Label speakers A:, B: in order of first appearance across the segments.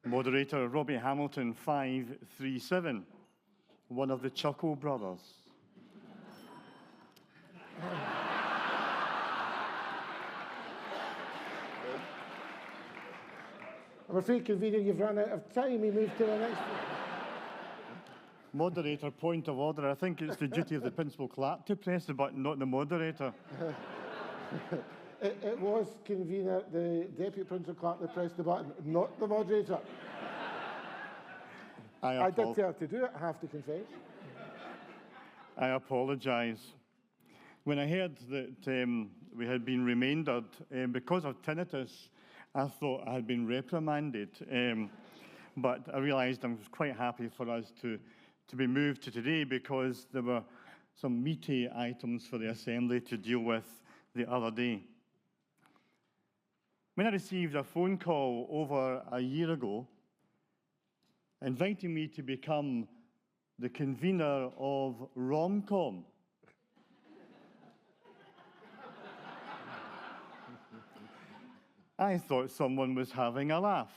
A: Moderator Robbie Hamilton 537, one of the Chuckle brothers.
B: I'm afraid, Convener, you've run out of time. We move to the next one.
A: Moderator, point of order. I think it's the duty of the principal clerk to press the button, not the moderator.
B: It was, Convener, the Deputy Principal Clerk that pressed the button, not the moderator. I did tell her to do it, I have to confess.
A: I apologise. When I heard that we had been remaindered because of tinnitus, I thought I had been reprimanded. But I realised I was quite happy for us to be moved to today because there were some meaty items for the Assembly to deal with the other day. When I received a phone call over a year ago inviting me to become the convener of Romcom, I thought someone was having a laugh.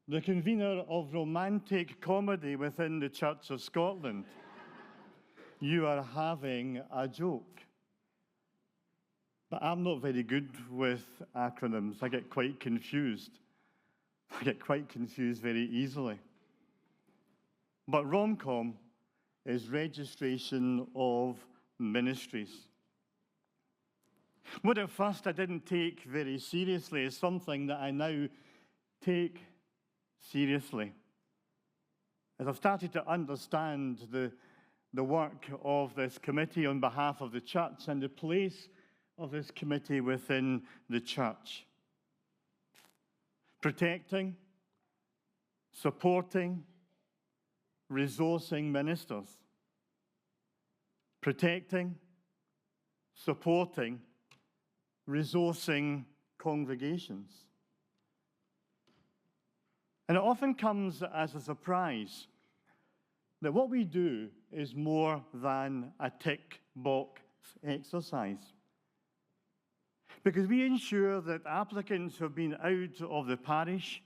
A: The convener of romantic comedy within the Church of Scotland. You are having a joke. But I'm not very good with acronyms. I get quite confused. I get quite confused very easily. But Romcom is registration of ministries. What at first I didn't take very seriously is something that I now take seriously. As I've started to understand the work of this committee on behalf of the church and the place of this committee within the church. Protecting, supporting, resourcing ministers. Protecting, supporting, resourcing congregations. And it often comes as a surprise that what we do is more than a tick box exercise. Because we ensure that applicants who have been out of the parish,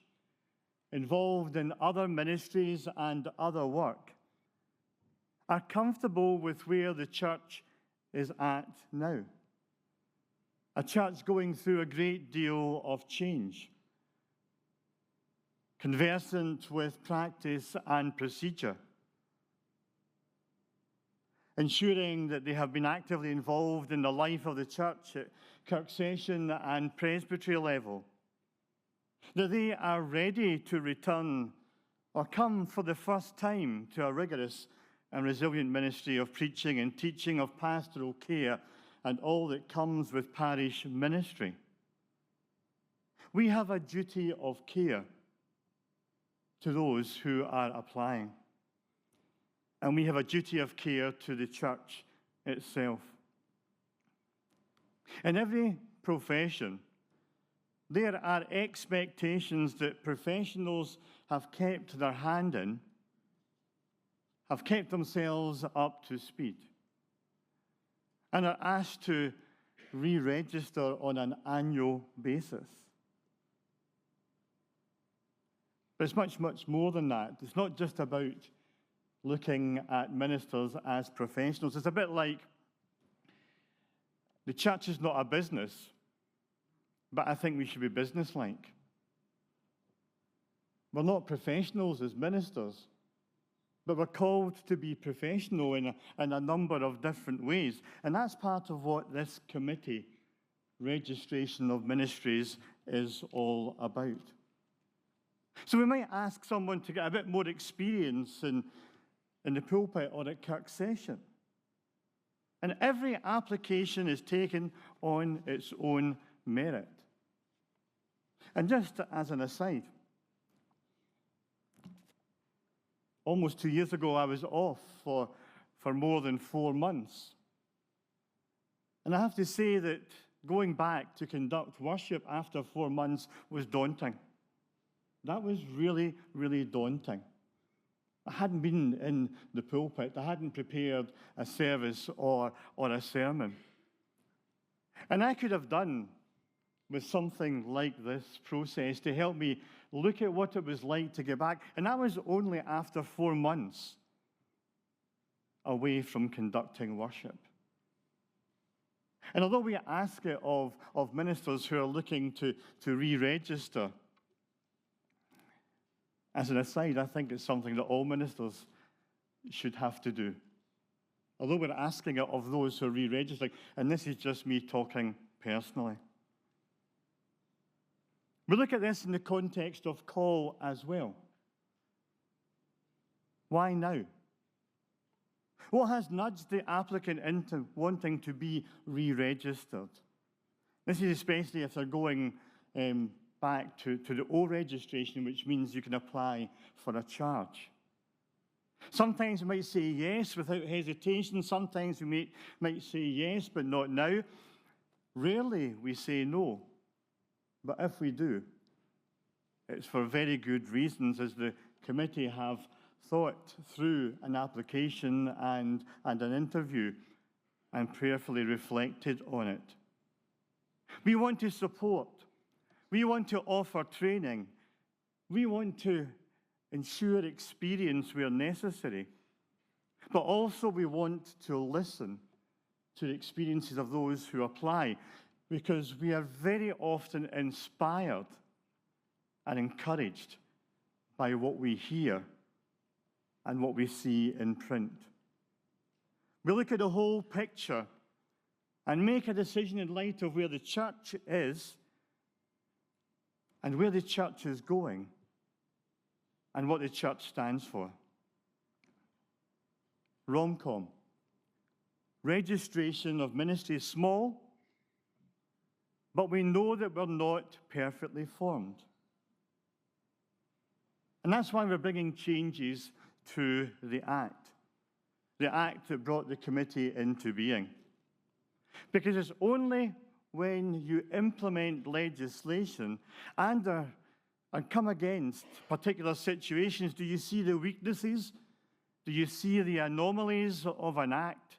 A: involved in other ministries and other work, are comfortable with where the church is at now. A church going through a great deal of change, conversant with practice and procedure, ensuring that they have been actively involved in the life of the church at Kirk Session and Presbytery level, that they are ready to return or come for the first time to a rigorous and resilient ministry of preaching and teaching, of pastoral care, and all that comes with parish ministry. We have a duty of care to those who are applying. And we have a duty of care to the church itself. In every profession, there are expectations that professionals have kept their hand in, have kept themselves up to speed, and are asked to re-register on an annual basis. But it's much, much more than that. It's not just about looking at ministers as professionals. It's a bit like the church is not a business, but I think we should be businesslike. We're not professionals as ministers, but we're called to be professional in a number of different ways. And that's part of what this committee, registration of ministries, is all about. So we might ask someone to get a bit more experience in the pulpit or at Kirk Session. And every application is taken on its own merit. And just as an aside, almost 2 years ago, I was off for more than 4 months. And I have to say that going back to conduct worship after 4 months was daunting. That was really, really daunting. I hadn't been in the pulpit. I hadn't prepared a service or a sermon. And I could have done with something like this process to help me look at what it was like to get back. And that was only after 4 months away from conducting worship. And although we ask it of ministers who are looking to re-register, as an aside, I think it's something that all ministers should have to do. Although we're asking it of those who are re-registering, and this is just me talking personally. We look at this in the context of call as well. Why now? What has nudged the applicant into wanting to be re-registered? This is especially if they're going back to the old registration, which means you can apply for a charge. Sometimes we might say yes without hesitation. Sometimes we might say yes, but not now. Rarely we say no. But if we do, it's for very good reasons, as the committee have thought through an application and an interview and prayerfully reflected on it. We want to support. We want to offer training. We want to ensure experience where necessary. But also we want to listen to the experiences of those who apply, because we are very often inspired and encouraged by what we hear and what we see in print. We look at the whole picture and make a decision in light of where the church is and where the church is going and what the church stands for. Rom-com. Registration of ministry is small, but we know that we're not perfectly formed. And that's why we're bringing changes to the act that brought the committee into being. Because it's only when you implement legislation and come against particular situations do you see the weaknesses, do you see the anomalies of an act.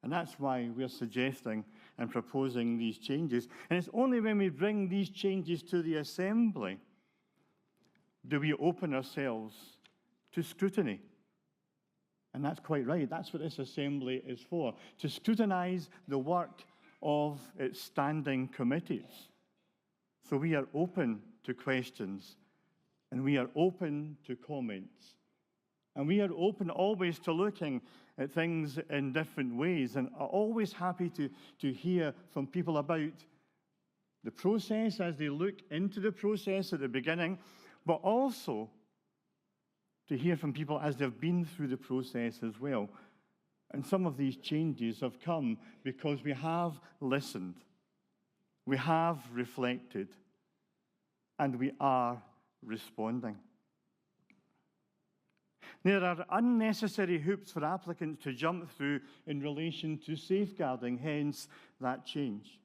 A: And that's why we're suggesting and proposing these changes. And it's only when we bring these changes to the Assembly do we open ourselves to scrutiny. And that's quite right. That's what this Assembly is for, to scrutinize the work of its standing committees. So we are open to questions, and we are open to comments. And we are open always to looking at things in different ways, and are always happy to hear from people about the process as they look into the process at the beginning, but also to hear from people as they've been through the process as well. And some of these changes have come because we have listened, we have reflected, and we are responding. There are unnecessary hoops for applicants to jump through in relation to safeguarding, hence that change.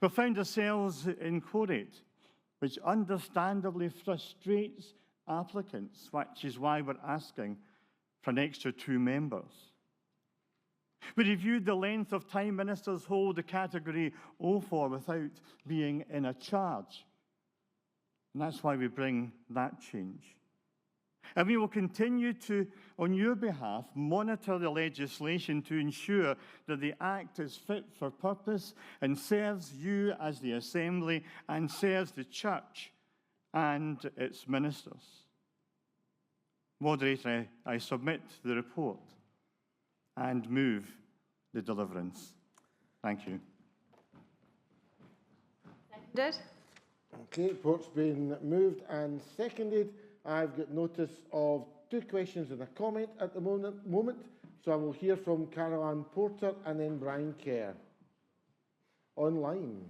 A: We found ourselves in quorate, which understandably frustrates applicants, which is why we're asking for an extra 2 members. We reviewed the length of time ministers hold the category O for without being in a charge. And that's why we bring that change. And we will continue to, on your behalf, monitor the legislation to ensure that the Act is fit for purpose and serves you as the Assembly and serves the Church and its ministers. Moderator, I submit the report and move the deliverance. Thank you.
C: Seconded.
B: Okay, report's been moved and seconded. I've got notice of 2 questions and a comment at the moment, so I will hear from Caroline Porter and then Brian Kerr. Online.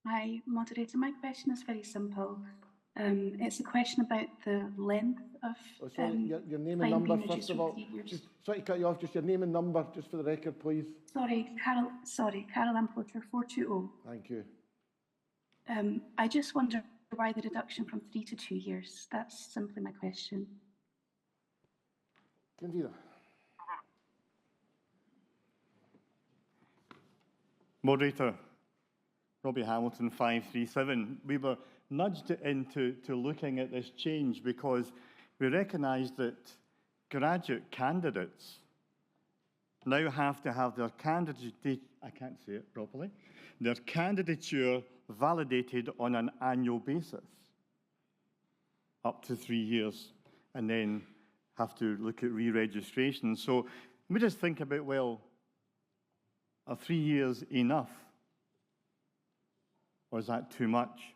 D: Hi, moderator. My question is very simple. It's a question about the length of
B: Oh, sorry, your name and
D: time
B: number
D: being
B: first
D: reduced
B: of
D: from
B: all.
D: 3 years.
B: Sorry to cut you off, just your name and number, just for the record, please.
D: Caroline Porter, 420.
B: Thank you.
D: I just wonder why the reduction from 3 to 2 years. That's simply my question.
B: Candida.
A: Moderator Robbie Hamilton 537, we were nudged into looking at this change because we recognised that graduate candidates now have to have their their candidature validated on an annual basis, up to 3 years, and then have to look at re-registration. So we just think about, well, are 3 years enough? Or is that too much?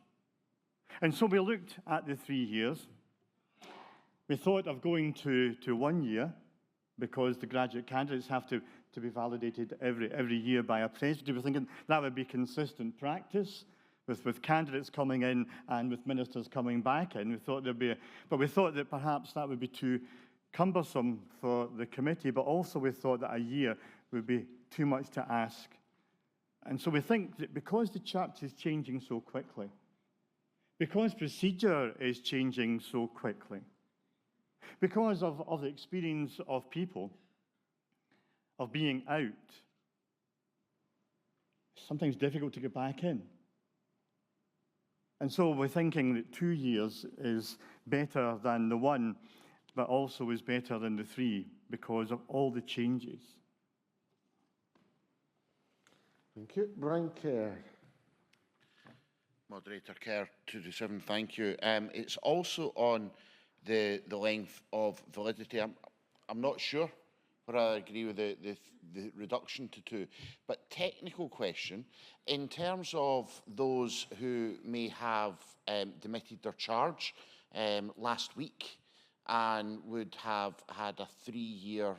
A: And so we looked at the 3 years. We thought of going to 1 year, because the graduate candidates have to be validated every year by a presbytery. We're thinking that would be consistent practice with candidates coming in and with ministers coming back in. We thought but we thought that perhaps that would be too cumbersome for the committee, but also we thought that a year would be too much to ask. And so we think that because the church is changing so quickly, because procedure is changing so quickly, because of the experience of people, of being out, it's sometimes difficult to get back in. And so we're thinking that 2 years is better than the 1, but also is better than the 3 because of all the changes.
B: Thank you. Brian Kerr.
C: Moderator Kerr, 227, thank you. It's also on the length of validity. I'm not sure whether I agree with the reduction to 2, but technical question, in terms of those who may have demitted their charge last week and would have had a 3-year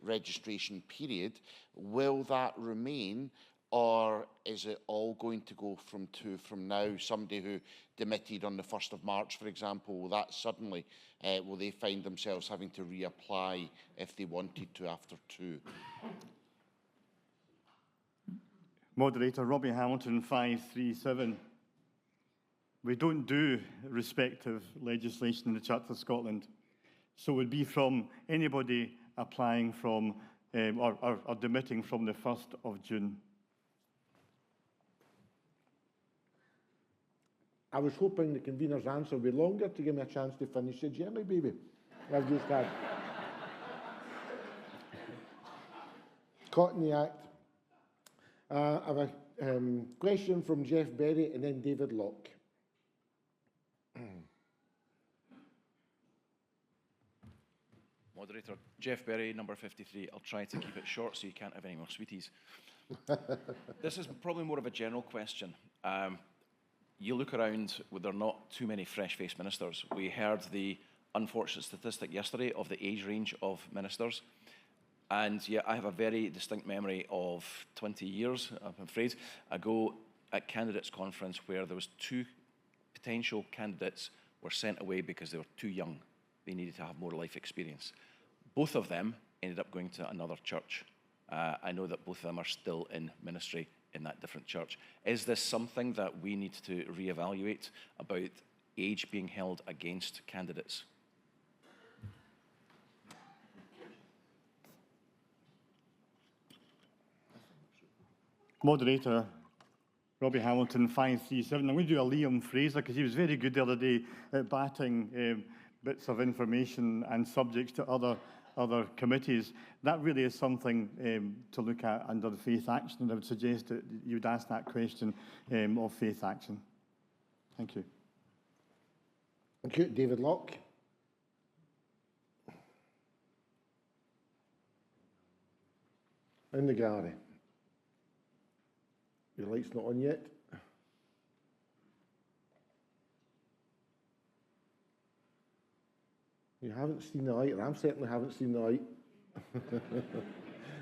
C: registration period, will that remain, or is it all going to go from 2 from now? Somebody who demitted on the 1st of March, for example, will that suddenly, will they find themselves having to reapply if they wanted to after 2?
A: Moderator Robbie Hamilton 537. We don't do respective legislation in the Church of Scotland. So it would be from anybody applying from or demitting from the 1st of June.
B: I was hoping the convener's answer would be longer to give me a chance to finish the jelly, baby. I've just had. Caught in the act. I have a question from Jeff Berry and then David Locke.
E: Moderator, Jeff Berry, number 53. I'll try to keep it short so you can't have any more sweeties. This is probably more of a general question. You look around, there are not too many fresh-faced ministers. We heard the unfortunate statistic yesterday of the age range of ministers. And yeah, I have a very distinct memory of 20 years, I'm afraid, ago at candidates conference where there was 2 potential candidates were sent away because they were too young. They needed to have more life experience. Both of them ended up going to another church. I know that both of them are still in ministry in that different church. Is this something that we need to reevaluate about age being held against candidates?
A: Moderator Robbie Hamilton 537. I'm going to do a Liam Fraser because he was very good the other day at batting bits of information and subjects to other committees. That really is something to look at under the Faith Action, and I would suggest that you would ask that question of Faith Action. Thank you.
B: Thank you. David Locke. In the gallery. Your light's not on yet. You haven't seen the light, and I certainly haven't seen the light.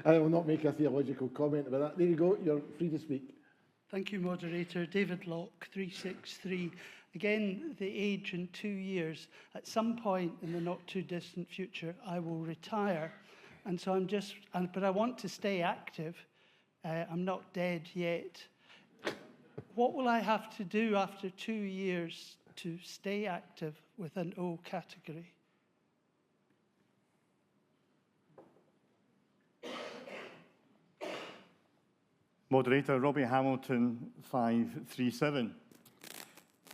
B: I will not make a theological comment about that. There you go, you're free to speak.
F: Thank you, Moderator. David Locke, 363. Again, the age in 2 years. At some point in the not too distant future, I will retire. And so but I want to stay active. I'm not dead yet. What will I have to do after 2 years to stay active with an O category?
A: Moderator Robbie Hamilton 537.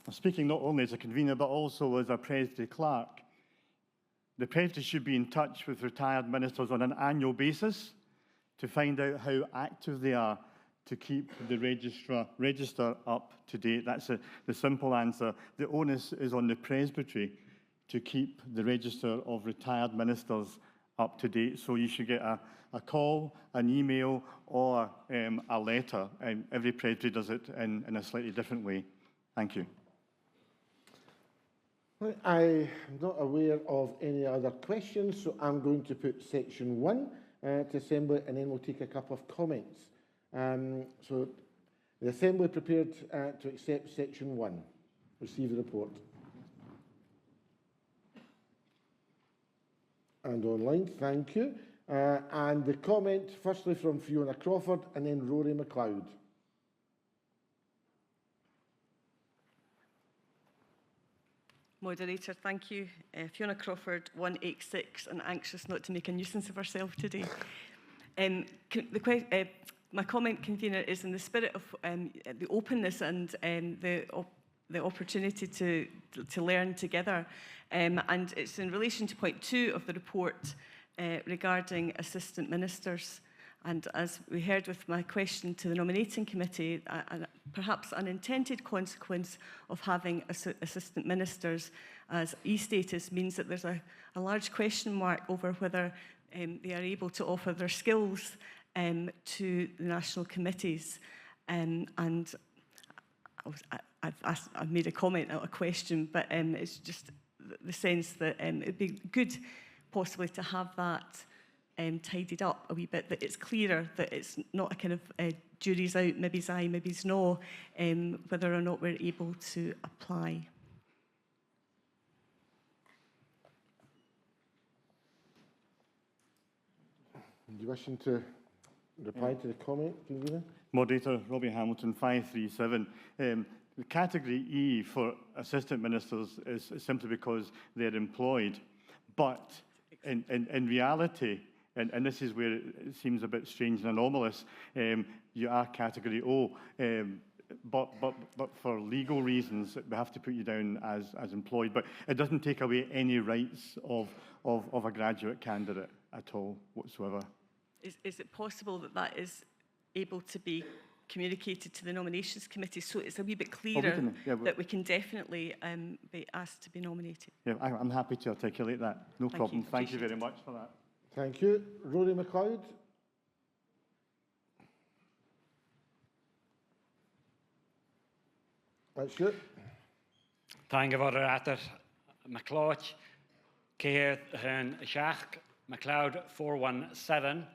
A: I'm speaking not only as a convener but also as a Presbytery clerk. The Presbytery should be in touch with retired ministers on an annual basis to find out how active they are to keep the register up to date. That's the simple answer. The onus is on the Presbytery to keep the register of retired ministers up to date. So you should get a call, an email, or a letter. Every Presbytery does it in a slightly different way. Thank you.
B: I am not aware of any other questions, so I'm going to put section 1 to Assembly, and then we'll take a couple of comments. So the Assembly prepared to accept section 1. Receive the report. And online, thank you. And the comment, firstly from Fiona Crawford and then Rory MacLeod.
G: Moderator, thank you. Fiona Crawford, 186, and anxious not to make a nuisance of herself today. My comment, convener, is in the spirit of the openness and the opportunity to learn together. And it's in relation to point 2 of the report regarding assistant ministers. And as we heard with my question to the nominating committee, perhaps an unintended consequence of having assistant ministers as e-status means that there's a large question mark over whether they are able to offer their skills to the national committees. And I've made a comment, not a question, but it's just the sense that it'd be good possibly to have that tidied up a wee bit, that it's clearer, that it's not a kind of jury's out, maybe's aye, maybe's no, whether or not we're able to apply.
B: Do you wishing to reply to the comment, convener?
A: Moderator Robbie Hamilton 537. The category E for assistant ministers is simply because they're employed, but in reality, and this is where it seems a bit strange and anomalous, you are category O, but for legal reasons, we have to put you down as employed. But it doesn't take away any rights of a graduate candidate at all whatsoever.
G: Is it possible that that is able to be communicated to the nominations committee so it's a wee bit clearer that we can definitely be asked to be nominated?
A: Yeah, I'm happy to articulate that. No problem. Thank you very much for that.
B: Thank you. Rory MacLeod. That's you.
H: Thank you, Moderator. MacLeod, Ceir Hun Jacques, MacLeod 417.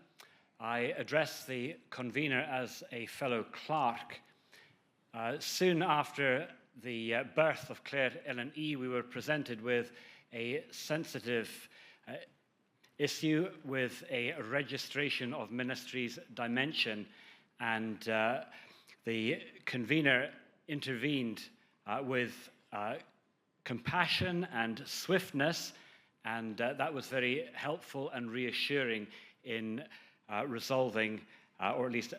H: I address the convener as a fellow clerk. Soon after the birth of Claire Ellen E, we were presented with a sensitive issue with a registration of ministries dimension, and the convener intervened with compassion and swiftness, and that was very helpful and reassuring in resolving, or at least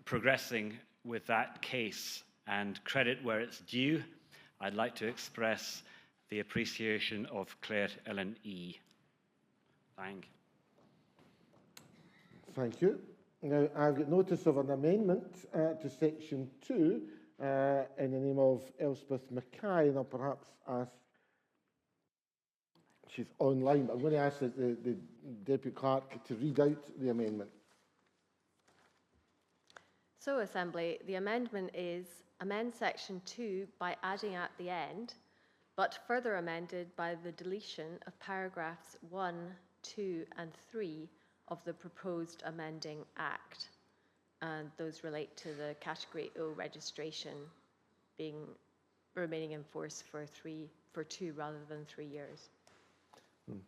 H: progressing with that case. And credit where it's due, I'd like to express the appreciation of Claire Ellen E.
B: Thank you. Now, I've got notice of an amendment to section 2 in the name of Elspeth Mackay, and I'll perhaps ask, she's online, but I'm going to ask the Deputy Clerk to read out the amendment.
I: So, Assembly, the amendment is amend section 2 by adding at the end, but further amended by the deletion of paragraphs 1, 2 and 3 of the proposed amending Act. And those relate to the Category O registration remaining in force for 2 rather than 3 years.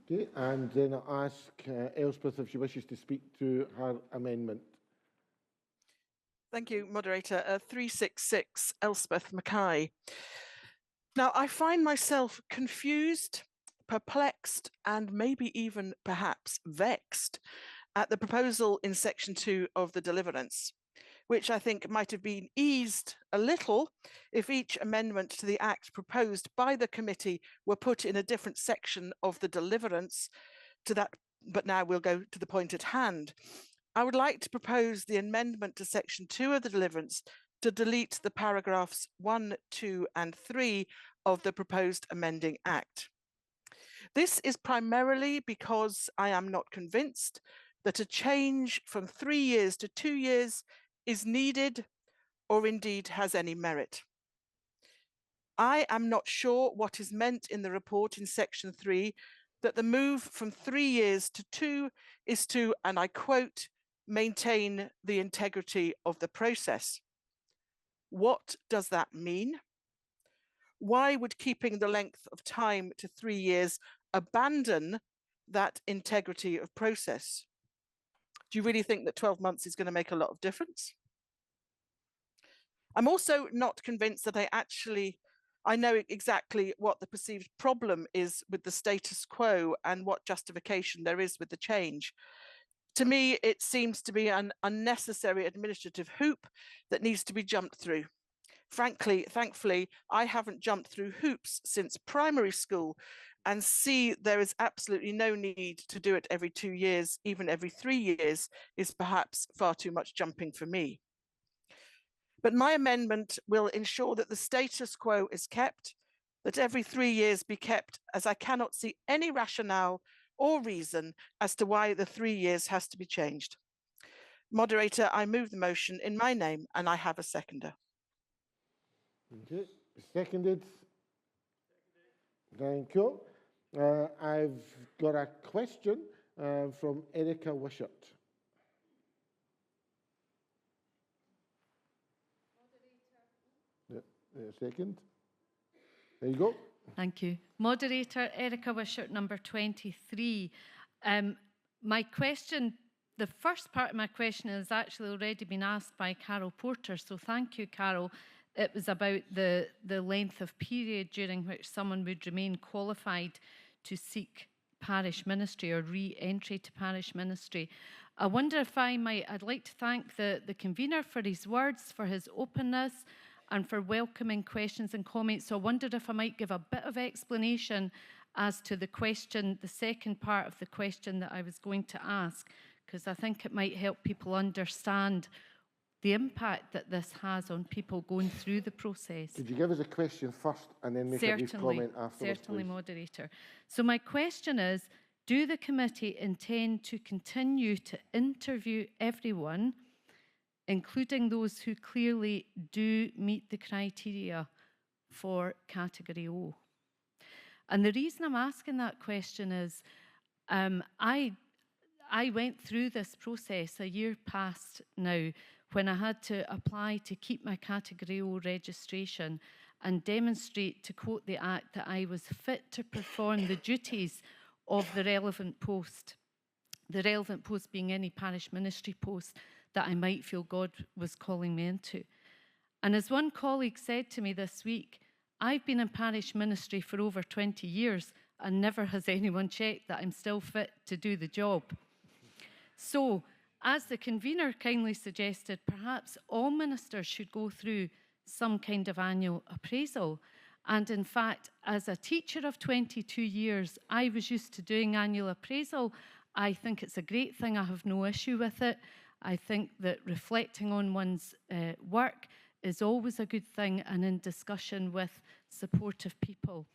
B: Okay, and then I'll ask Elspeth if she wishes to speak to her amendment.
J: Thank you, Moderator. 366, Elspeth Mackay. Now, I find myself confused, perplexed, and maybe even perhaps vexed at the proposal in section 2 of the deliverance, which I think might have been eased a little if each amendment to the Act proposed by the committee were put in a different section of the deliverance to that, but now we'll go to the point at hand. I would like to propose the amendment to section 2 of the deliverance to delete the paragraphs 1, 2 and 3 of the proposed amending Act. This is primarily because I am not convinced that a change from 3 years to 2 years is needed or indeed has any merit. I am not sure what is meant in the report in section 3 that the move from 3 years to 2 is to, and I quote, maintain the integrity of the process. What does that mean? Why would keeping the length of time to 3 years abandon that integrity of process? Do you really think that 12 months is going to make a lot of difference? I'm also not convinced that I know exactly what the perceived problem is with the status quo and what justification there is with the change. To me, it seems to be an unnecessary administrative hoop that needs to be jumped through. Frankly, thankfully, I haven't jumped through hoops since primary school and see there is absolutely no need to do it every 2 years, even every 3 years is perhaps far too much jumping for me. But my amendment will ensure that the status quo is kept, that every 3 years be kept, as I cannot see any rationale or reason as to why the 3 years has to be changed. Moderator, I move the motion in my name and I have a seconder.
B: Okay, seconded. Thank you. I've got a question from Erica Wishart. Second. There you go.
K: Thank you. Moderator, Erica Wishart, number 23. My question, the first part of my question has actually already been asked by Carol Porter, so thank you, Carol. It was about the length of period during which someone would remain qualified to seek parish ministry or re-entry to parish ministry. I wonder if I'd like to thank the convener for his words, for his openness, and for welcoming questions and comments. So I wondered if I might give a bit of explanation as to the question, the second part of the question that I was going to ask, because I think it might help people understand the impact that this has on people going through the process.
B: Could you give us a question first and then make a brief comment afterwards,
K: Certainly,
B: please?
K: Moderator. So my question is, do the committee intend to continue to interview everyone, including those who clearly do meet the criteria for Category O? And the reason I'm asking that question is I went through this process a year past now when I had to apply to keep my Category O registration and demonstrate, to quote the Act, that I was fit to perform the duties of the relevant post. The relevant post being any parish ministry post that I might feel God was calling me into. And as one colleague said to me this week, I've been in parish ministry for over 20 years and never has anyone checked that I'm still fit to do the job. So, as the convener kindly suggested, perhaps all ministers should go through some kind of annual appraisal. And in fact, as a teacher of 22 years, I was used to doing annual appraisal. I think it's a great thing. I have no issue with it. I think that reflecting on one's work is always a good thing, and in discussion with supportive people.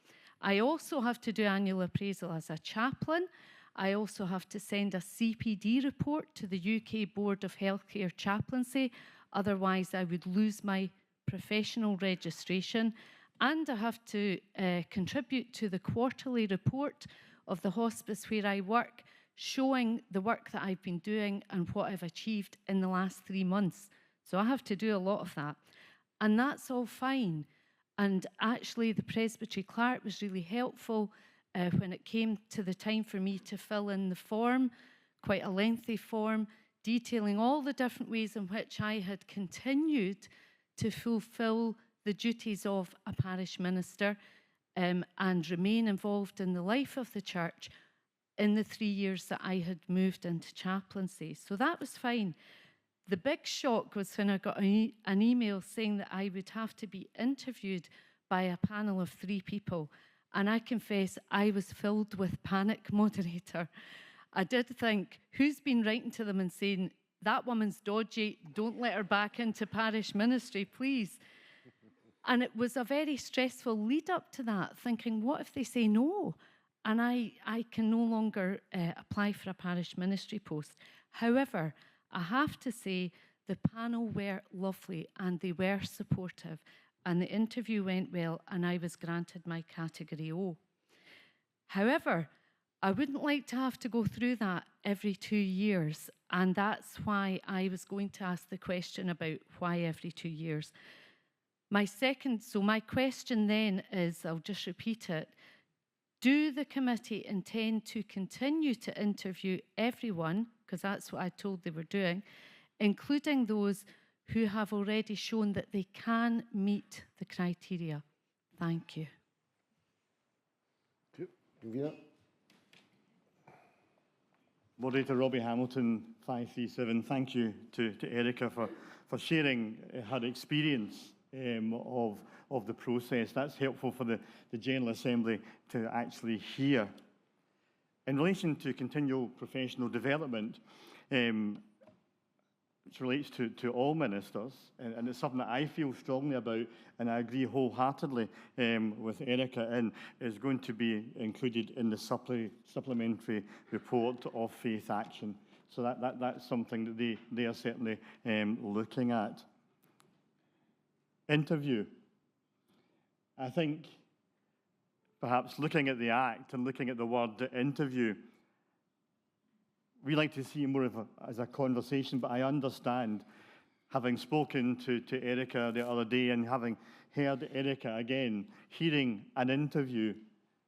K: I also have to do annual appraisal as a chaplain. I also have to send a CPD report to the UK Board of Healthcare Chaplaincy, otherwise I would lose my professional registration. And I have to contribute to the quarterly report of the hospice where I work, showing the work that I've been doing and what I've achieved in the last 3 months. So I have to do a lot of that. And that's all fine. And actually the presbytery clerk was really helpful when it came to the time for me to fill in the form, quite a lengthy form, detailing all the different ways in which I had continued to fulfill the duties of a parish minister and remain involved in the life of the church in the 3 years that I had moved into chaplaincy. So that was fine. The big shock was when I got an email saying that I would have to be interviewed by a panel of 3 people. And I confess I was filled with panic, moderator. I did think, who's been writing to them and saying, that woman's dodgy, don't let her back into parish ministry, please. And it was a very stressful lead up to that, thinking, what if they say no? And I can no longer apply for a parish ministry post. However, I have to say the panel were lovely and they were supportive, and the interview went well, and I was granted my category O. However, I wouldn't like to have to go through that every 2 years, and that's why I was going to ask the question about why every 2 years. My question then is, I'll just repeat it, do the committee intend to continue to interview everyone, because that's what I told they were doing, including those who have already shown that they can meet the criteria? Thank you.
B: Convener.
A: Moderator Robbie Hamilton, 537. Thank you to Erica for sharing her experience of the process. That's helpful for the General Assembly to actually hear. In relation to continual professional development, which relates to all ministers, and it's something that I feel strongly about, and I agree wholeheartedly with Erica, and is going to be included in the supplementary report of Faith Action. So that's something that they are certainly looking at. Interview. I think perhaps looking at the Act and looking at the word interview, we like to see more as a conversation, but I understand, having spoken to Erica the other day and having heard Erica again, hearing an interview,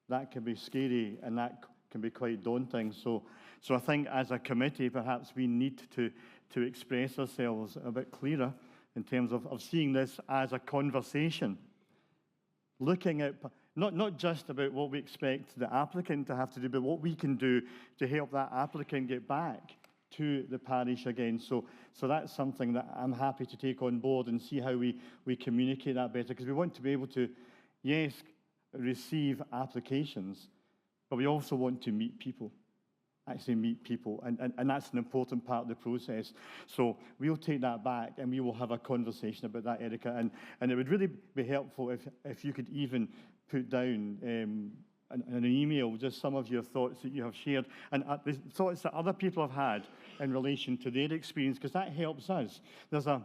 A: that can be scary and that can be quite daunting. So I think as a committee, perhaps we need to express ourselves a bit clearer in terms of seeing this as a conversation, looking at not just about what we expect the applicant to have to do, but what we can do to help that applicant get back to the parish again. So that's something that I'm happy to take on board and see how we communicate that better, because we want to be able to, yes, receive applications, but we also want to meet people, actually meet people, and that's an important part of the process. So we'll take that back and we will have a conversation about that, Erica, and it would really be helpful if you could even put down in an email just some of your thoughts that you have shared and the thoughts that other people have had in relation to their experience, because that helps us. There's a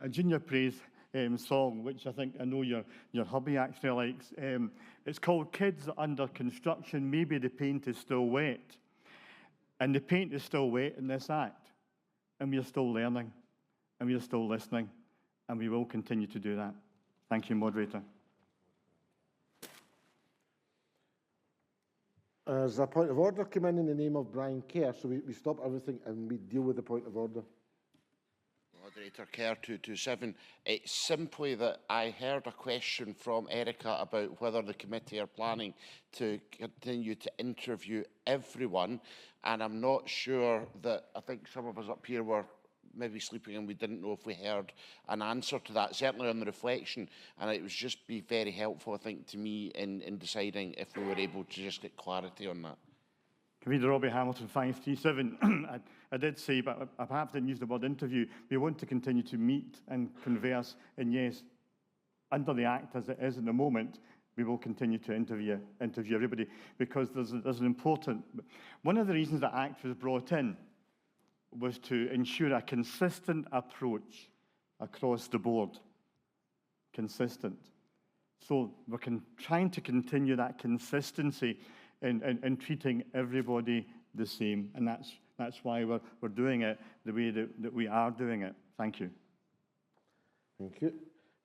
A: junior praise song, which I know your hubby actually likes. It's called Kids Under Construction, Maybe the Paint is Still Wet. And the paint is still wet in this Act. And we are still learning. And we are still listening. And we will continue to do that. Thank you, Moderator.
B: As a point of order come in the name of Brian Kerr, so we stop everything and we deal with the point of order.
C: Moderator Kerr 227. It's simply that I heard a question from Erica about whether the committee are planning to continue to interview everyone, and I'm not sure that, I think some of us up here were maybe sleeping and we didn't know if we heard an answer to that, certainly on the reflection, and it would just be very helpful, I think, to me in deciding if we were able to just get clarity on that.
A: Convener Robbie Hamilton, 537. I did say, but I perhaps didn't use the word interview. We want to continue to meet and converse, and yes, under the Act as it is in the moment, we will continue to interview everybody, because there's an important... One of the reasons the Act was brought in was to ensure a consistent approach across the board. Consistent. So we're trying to continue that consistency in treating everybody the same, and that's why we're doing it the way that we are doing it. Thank you.
B: Thank you.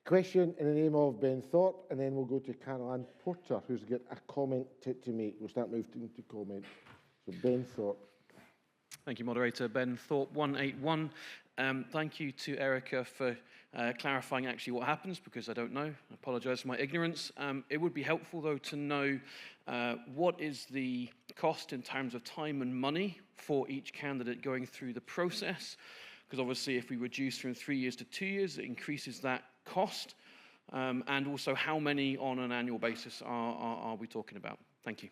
B: Question in the name of Ben Thorpe, and then we'll go to Caroline Porter, who's got a comment to make. We'll start moving to comment. So Ben Thorpe.
L: Thank you, Moderator. Ben Thorpe, 181. Thank you to Erica for clarifying actually what happens, because I don't know. I apologise for my ignorance. It would be helpful, though, to know what is the cost in terms of time and money for each candidate going through the process? Because obviously if we reduce from 3 years to 2 years, it increases that cost. And also how many on an annual basis are we talking about? Thank you.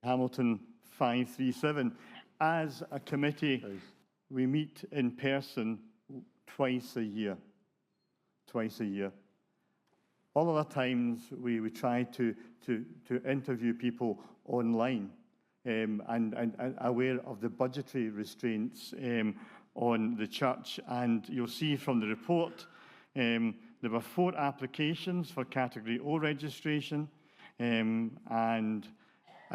A: Hamilton 537. As a committee, we meet in person twice a year. Twice a year. All other times we try to interview people online and aware of the budgetary restraints on the church. And you'll see from the report there were 4 applications for Category O registration and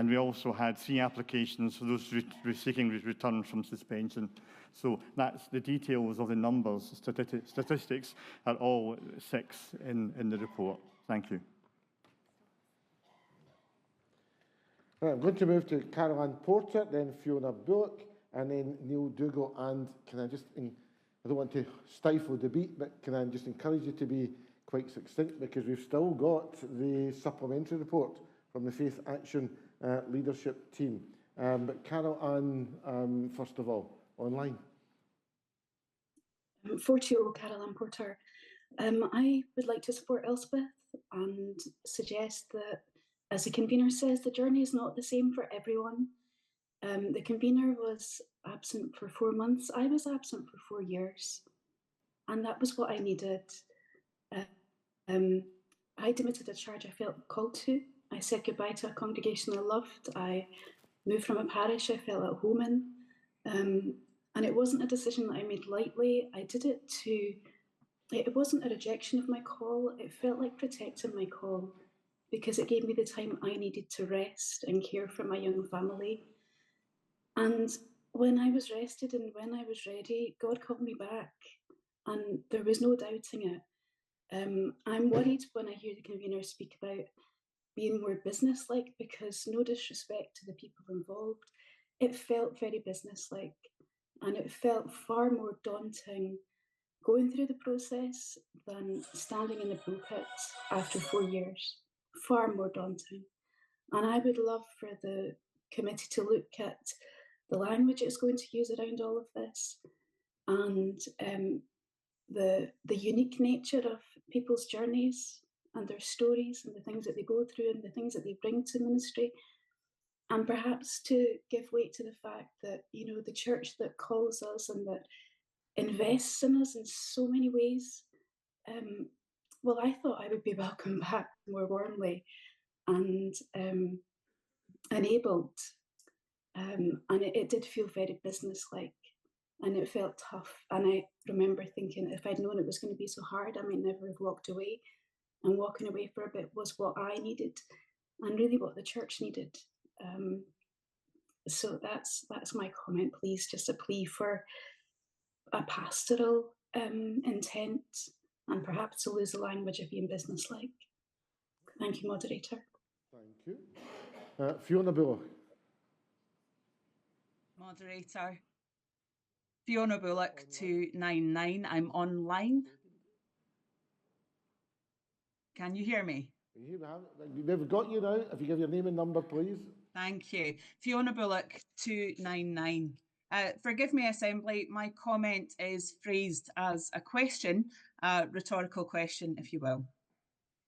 A: we also had 3 applications for those seeking return from suspension. So that's the details of the numbers. Statistics are all 6 in the report. Thank you.
B: Right, I'm going to move to Caroline Porter, then Fiona Bullock, and then Neil Dougal. And can I just, I don't want to stifle debate, but can I just encourage you to be quite succinct, because we've still got the supplementary report from the Faith Action leadership team. But Carol Ann, first of all, online.
D: 420 Carol Ann Porter. I would like to support Elspeth and suggest that, as the convener says, the journey is not the same for everyone. The convener was absent for 4 months. I was absent for 4 years, and that was what I needed. I demitted a charge I felt called to. I said goodbye to a congregation I loved. I moved from a parish I felt at home in. And it wasn't a decision that I made lightly. I did it it wasn't a rejection of my call. It felt like protecting my call, because it gave me the time I needed to rest and care for my young family. And when I was rested and when I was ready, God called me back, and there was no doubting it. I'm worried when I hear the convener speak about being more businesslike, because no disrespect to the people involved, it felt very businesslike, and it felt far more daunting going through the process than standing in the pulpit after 4 years. Far more daunting. And I would love for the committee to look at the language it's going to use around all of this, and the unique nature of people's journeys and their stories and the things that they go through and the things that they bring to ministry, and perhaps to give weight to the fact that, you know, the church that calls us and that invests in us in so many ways, well, I thought I would be welcomed back more warmly and enabled, and it did feel very businesslike, and it felt tough. And I remember thinking, if I'd known it was going to be so hard, I might never have walked away. And walking away for a bit was what I needed, and really what the church needed. So that's my comment, please. Just a plea for a pastoral intent, and perhaps to lose the language of being businesslike. Thank you, moderator.
B: Thank you. Fiona Bullock.
M: Moderator. Fiona Bullock 299. I'm online. Can you hear me?
B: We've got you now. If you give your name and number, please.
M: Thank you. Fiona Bullock 299. Forgive me, Assembly, my comment is phrased as a question, a rhetorical question, if you will.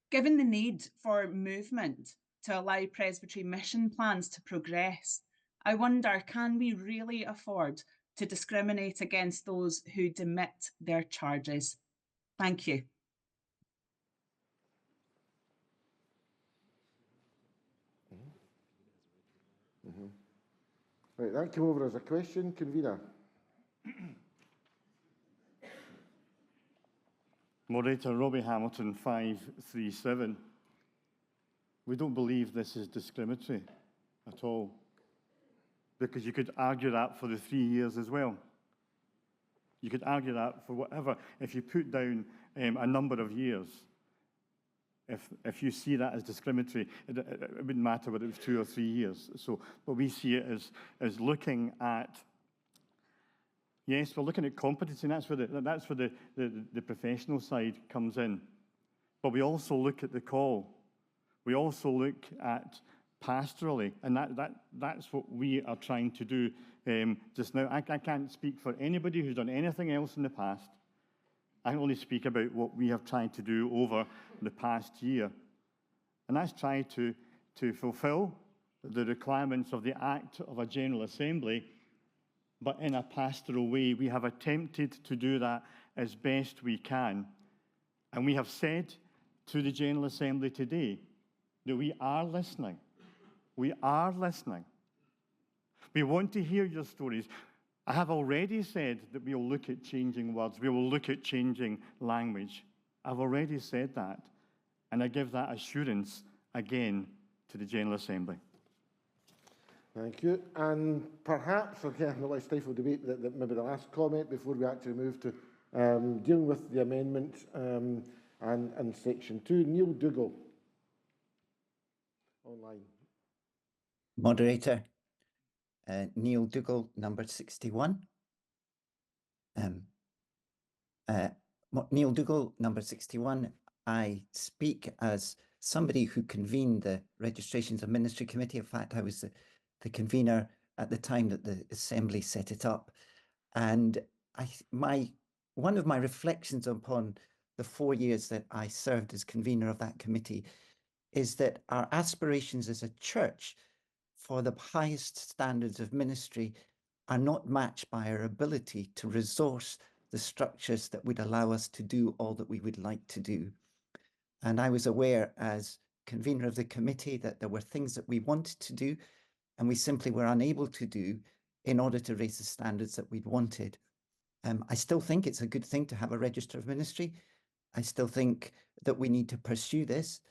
M: Given the need for movement to allow presbytery mission plans to progress, I wonder, can we really afford to discriminate against those who demit their charges? Thank you.
B: Right, that came over as a question. Convener.
A: Moderator Robbie Hamilton 537. We don't believe this is discriminatory at all, because you could argue that for the 3 years as well. You could argue that for whatever. If you put down a number of years, if you see that as discriminatory, it wouldn't matter whether it was 2 or 3 years. So, but we see it as looking at, yes, we're looking at competency, and that's where the professional side comes in. But we also look at the call. We also look at pastorally, and that's what we are trying to do just now. I can't speak for anybody who's done anything else in the past. I can only speak about what we have tried to do over the past year. And that's try to fulfill the requirements of the Act of a General Assembly, but in a pastoral way. We have attempted to do that as best we can. And we have said to the General Assembly today that we are listening. We are listening. We want to hear your stories. I have already said that we will look at changing words. We will look at changing language. I've already said that. And I give that assurance again to the General Assembly.
B: Thank you. And perhaps, again, I don't want to stifle debate, that maybe the last comment before we actually move to dealing with the amendment and section 2. Neil Dougal, online.
N: Moderator, Neil Dougal, number 61. Neil Dougal, number 61. I speak as somebody who convened the Registrations of Ministry Committee. In fact, I was the convener at the time that the Assembly set it up. And one of my reflections upon the 4 years that I served as convener of that committee is that our aspirations as a church for the highest standards of ministry are not matched by our ability to resource the structures that would allow us to do all that we would like to do. And I was aware as convener of the committee that there were things that we wanted to do and we simply were unable to do in order to raise the standards that we'd wanted. I still think it's a good thing to have a register of ministry. I still think that we need to pursue this.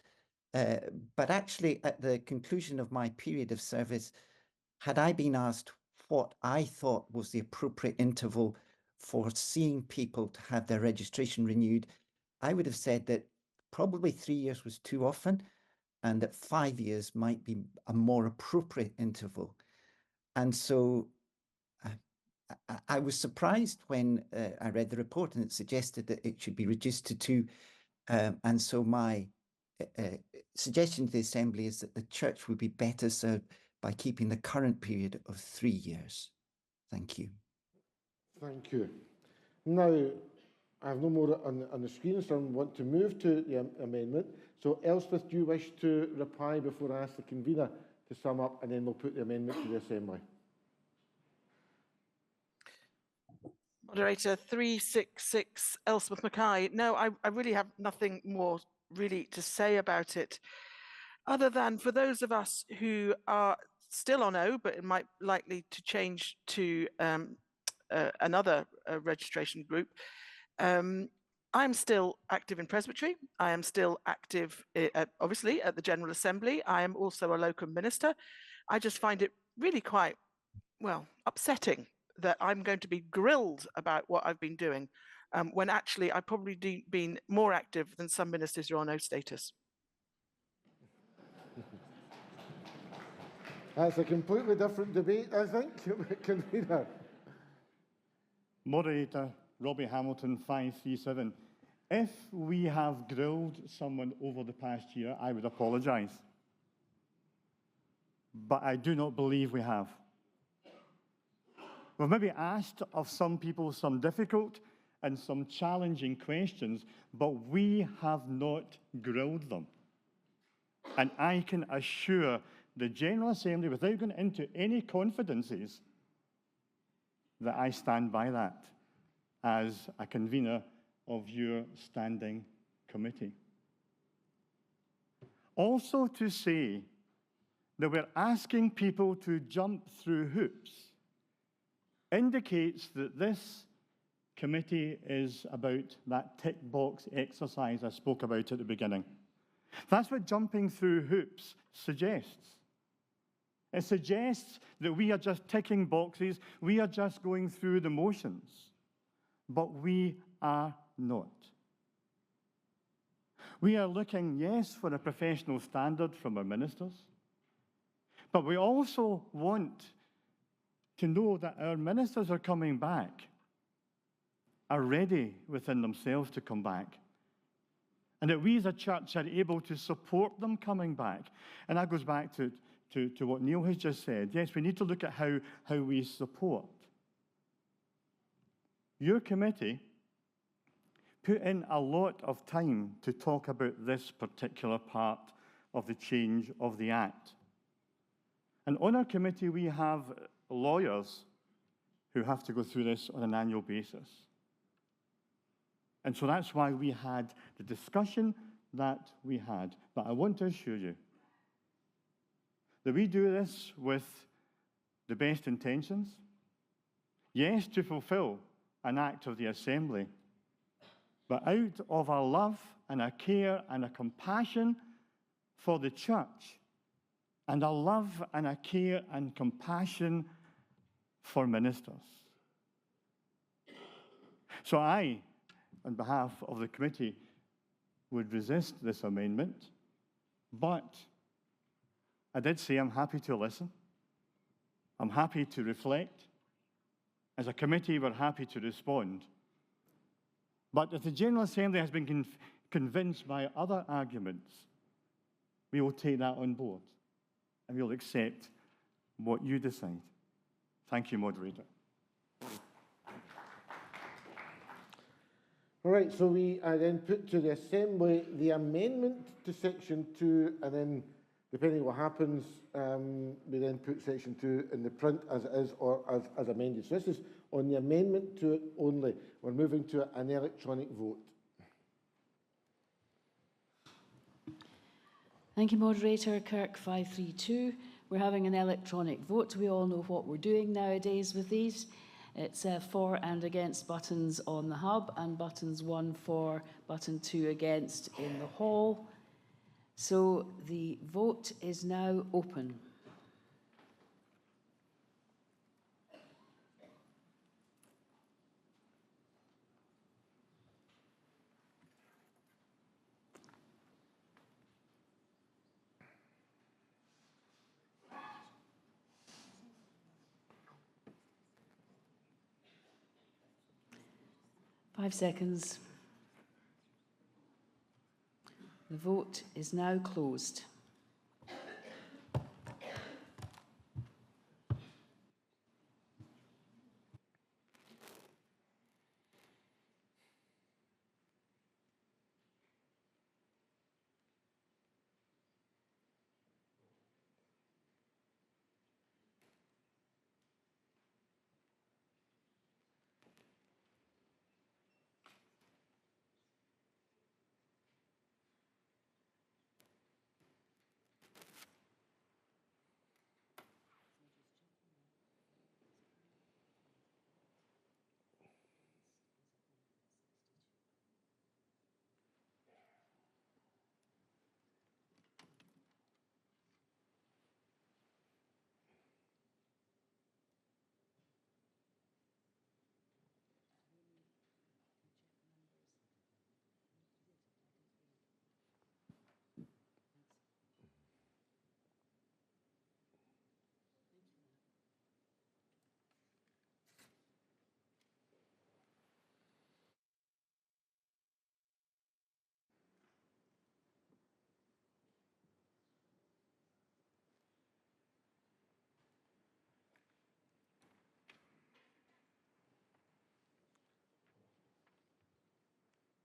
N: But actually, at the conclusion of my period of service, had I been asked what I thought was the appropriate interval for seeing people to have their registration renewed, I would have said that probably 3 years was too often and that 5 years might be a more appropriate interval. And so I was surprised when I read the report and it suggested that it should be reduced to 2. And so my suggestion to the Assembly is that the Church would be better served by keeping the current period of 3 years. Thank you.
B: Thank you. Now, I have no more on the screen, so I want to move to the amendment. So, Elspeth, do you wish to reply before I ask the convener to sum up, and then we'll put the amendment to the Assembly?
J: Moderator 366, Elspeth Mackay. No, I really have nothing more really to say about it, other than for those of us who are still on O, but it might likely to change to another registration group. I'm still active in Presbytery. I am still active, obviously, at the General Assembly. I am also a locum minister. I just find it really quite, well, upsetting that I'm going to be grilled about what I've been doing, when actually I've probably been more active than some ministers who are on O status.
B: That's a completely different debate, I think. Convener.
A: Moderator, Robbie Hamilton, 537. If we have grilled someone over the past year, I would apologise. But I do not believe we have. We've maybe asked of some people some difficult and some challenging questions, but we have not grilled them. And I can assure the General Assembly, without going into any confidences, that I stand by that as a convener of your standing committee. Also to say that we're asking people to jump through hoops indicates that this committee is about that tick box exercise I spoke about at the beginning. That's what jumping through hoops suggests. It suggests that we are just ticking boxes, we are just going through the motions, but we are not. We are looking, yes, for a professional standard from our ministers, but we also want to know that our ministers are coming back, are ready within themselves to come back, and that we as a church are able to support them coming back. And that goes back to what Neil has just said. Yes, we need to look at how we support. Your committee put in a lot of time to talk about this particular part of the change of the Act. And on our committee, we have lawyers who have to go through this on an annual basis. And so that's why we had the discussion that we had. But I want to assure you that we do this with the best intentions. Yes, to fulfill an act of the Assembly, but out of a love and a care and a compassion for the church, and a love and a care and compassion for ministers. So I, on behalf of the committee, would resist this amendment, but I did say I'm happy to listen. I'm happy to reflect. As a committee, we're happy to respond. But if the General Assembly has been convinced by other arguments, we will take that on board and we'll accept what you decide. Thank you, Moderator.
B: All right, so we then put to the Assembly the amendment to Section 2, and then, depending on what happens, we then put Section 2 in the print as it is or as amended. So this is on the amendment to it only. We're moving to an electronic vote.
O: Thank you, Moderator. Kirk 532. We're having an electronic vote. We all know what we're doing nowadays with these. It's for and against buttons on the hub and buttons 1 for, button 2 against in the hall. So the vote is now open. Five seconds. The vote is now closed.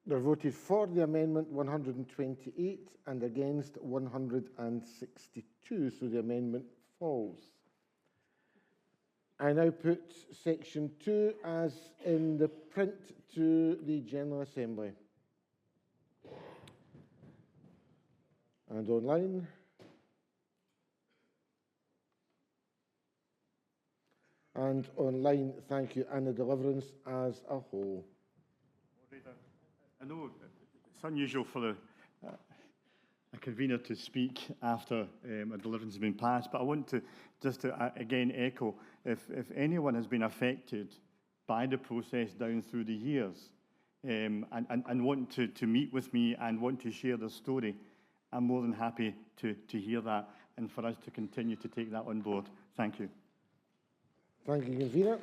B: There voted for the amendment 128 and against 162, so the amendment falls. I now put Section 2 as in the print to the General Assembly. And online. And online, thank you, and the deliverance as a whole.
A: I know it's unusual for a convener to speak after a deliverance has been passed, but I want to just again echo, if anyone has been affected by the process down through the years and want to meet with me and want to share their story, I'm more than happy to hear that and for us to continue to take that on board. Thank you.
B: Thank you, convener.